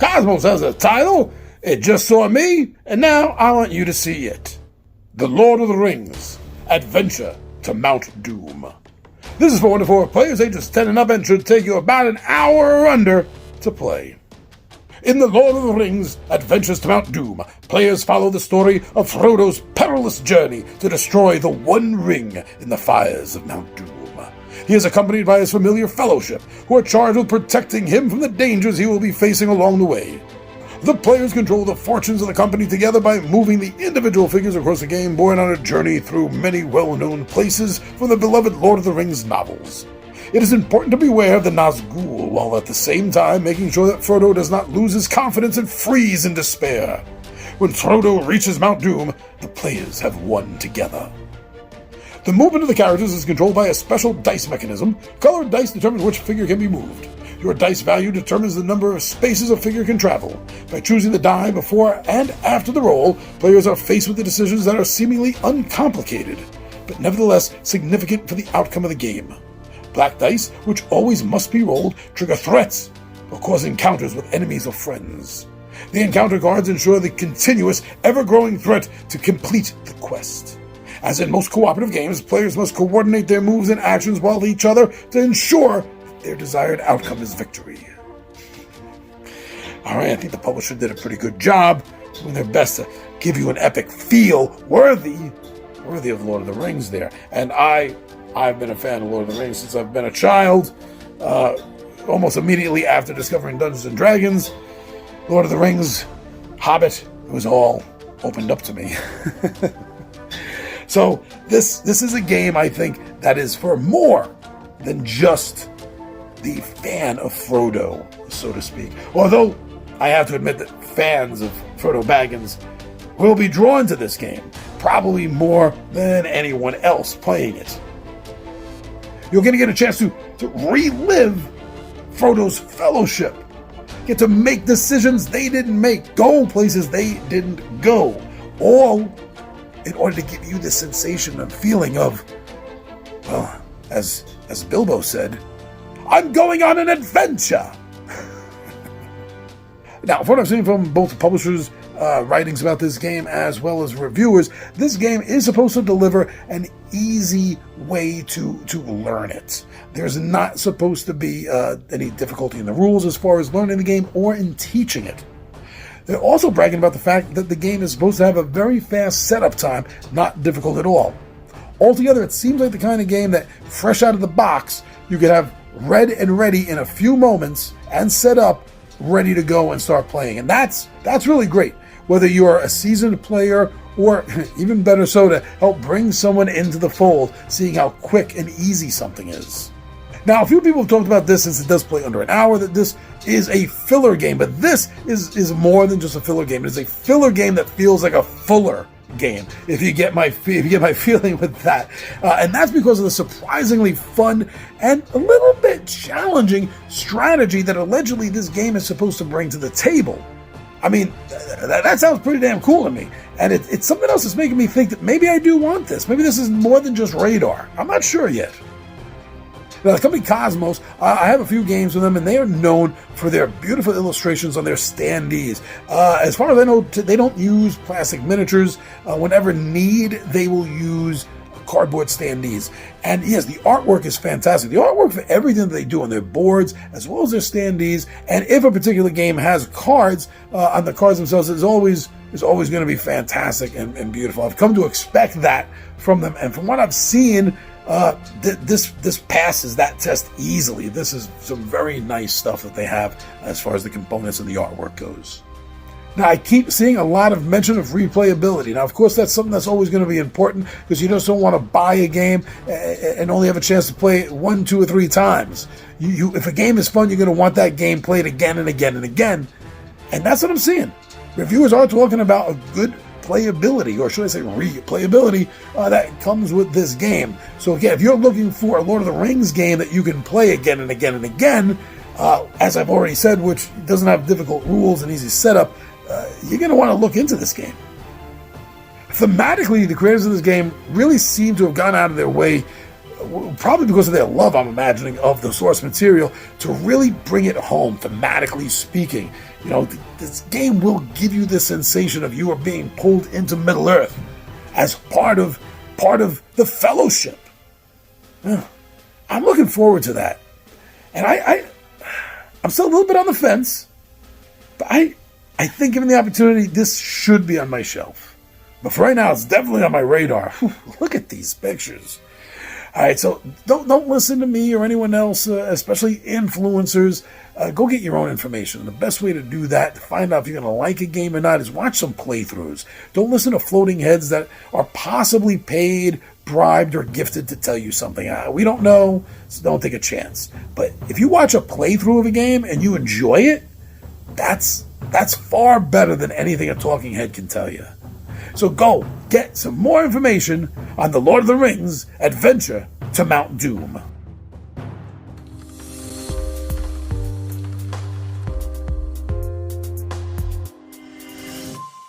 Cosmos has a title. It just saw me, and now I want you to see it. The Lord of the Rings, Adventure to Mount Doom. This is for 1 to 4 players ages 10 and up and should take you about an hour or under to play. In The Lord of the Rings, Adventures to Mount Doom, players follow the story of Frodo's perilous journey to destroy the One Ring in the fires of Mount Doom. He is accompanied by his familiar fellowship, who are charged with protecting him from the dangers he will be facing along the way. The players control the fortunes of the company together by moving the individual figures across the game board on a journey through many well-known places from the beloved Lord of the Rings novels. It is important to beware of the Nazgul, while at the same time making sure that Frodo does not lose his confidence and freeze in despair. When Frodo reaches Mount Doom, the players have won together. The movement of the characters is controlled by a special dice mechanism. Colored dice determine which figure can be moved. Your dice value determines the number of spaces a figure can travel. By choosing the die before and after the roll, players are faced with the decisions that are seemingly uncomplicated, but nevertheless significant for the outcome of the game. Black dice, which always must be rolled, trigger threats or cause encounters with enemies or friends. The encounter cards ensure the continuous, ever-growing threat to complete the quest. As in most cooperative games, players must coordinate their moves and actions with each other to ensure that their desired outcome is victory. Alright, I think the publisher did a pretty good job doing their best to give you an epic feel worthy of Lord of the Rings there. And I've been a fan of Lord of the Rings since I've been a child. Almost immediately after discovering Dungeons & Dragons, Lord of the Rings, Hobbit, it was all opened up to me. So this is a game, I think, that is for more than just the fan of Frodo, so to speak. Although, I have to admit that fans of Frodo Baggins will be drawn to this game, probably more than anyone else playing it. You're going to get a chance to relive Frodo's fellowship, get to make decisions they didn't make, go places they didn't go, all in order to give you the sensation and feeling of, well, as Bilbo said, I'm going on an adventure. Now, from what I've seen from both the publishers' writings about this game as well as reviewers, this game is supposed to deliver an easy way to learn it. There's not supposed to be any difficulty in the rules as far as learning the game or in teaching it. They're also bragging about the fact that the game is supposed to have a very fast setup time, not difficult at all. Altogether, it seems like the kind of game that, fresh out of the box, you could have read and ready in a few moments and set up, ready to go and start playing. And that's really great. Whether you're a seasoned player or, even better so, to help bring someone into the fold, seeing how quick and easy something is. Now, a few people have talked about this, since it does play under an hour, that this is a filler game, but this is more than just a filler game. It is a filler game that feels like a fuller game, if you get my feeling with that. And that's because of the surprisingly fun and a little bit challenging strategy that allegedly this game is supposed to bring to the table. I mean, that sounds pretty damn cool to me. And it's something else that's making me think that maybe I do want this. Maybe this is more than just radar. I'm not sure yet. Now, the company Cosmos, I have a few games with them, and they are known for their beautiful illustrations on their standees. As far as I know, they don't use plastic miniatures. Whenever need, they will use cardboard standees. And yes, the artwork is fantastic. The artwork for everything that they do on their boards, as well as their standees, and if a particular game has cards, on the cards themselves, is always going to be fantastic and beautiful. I've come to expect that from them, and from what I've seen, this passes that test easily. This is some very nice stuff that they have as far as the components and the artwork goes. Now, I keep seeing a lot of mention of replayability. Now, of course, that's something that's always going to be important, because you just don't want to buy a game and only have a chance to play it 1, 2, or 3 times. If a game is fun, you're going to want that game played again and again and again. And that's what I'm seeing. Reviewers are talking about a good playability, or should I say replayability, that comes with this game. So again, if you're looking for a Lord of the Rings game that you can play again and again and again, as I've already said, which doesn't have difficult rules and easy setup, you're going to want to look into this game. Thematically, the creators of this game really seem to have gone out of their way probably because of their love, I'm imagining, of the source material, to really bring it home, thematically speaking. You know, this game will give you the sensation of you are being pulled into Middle Earth as part of the Fellowship. I'm looking forward to that. And I'm still a little bit on the fence, but I think given the opportunity, this should be on my shelf. But for right now, it's definitely on my radar. Whew, look at these pictures. All right, so don't listen to me or anyone else, especially influencers. Go get your own information. And the best way to do that, to find out if you're going to like a game or not, is watch some playthroughs. Don't listen to floating heads that are possibly paid, bribed, or gifted to tell you something. We don't know, so don't take a chance. But if you watch a playthrough of a game and you enjoy it, that's far better than anything a talking head can tell you. So go get some more information on the Lord of the Rings Adventure to Mount Doom.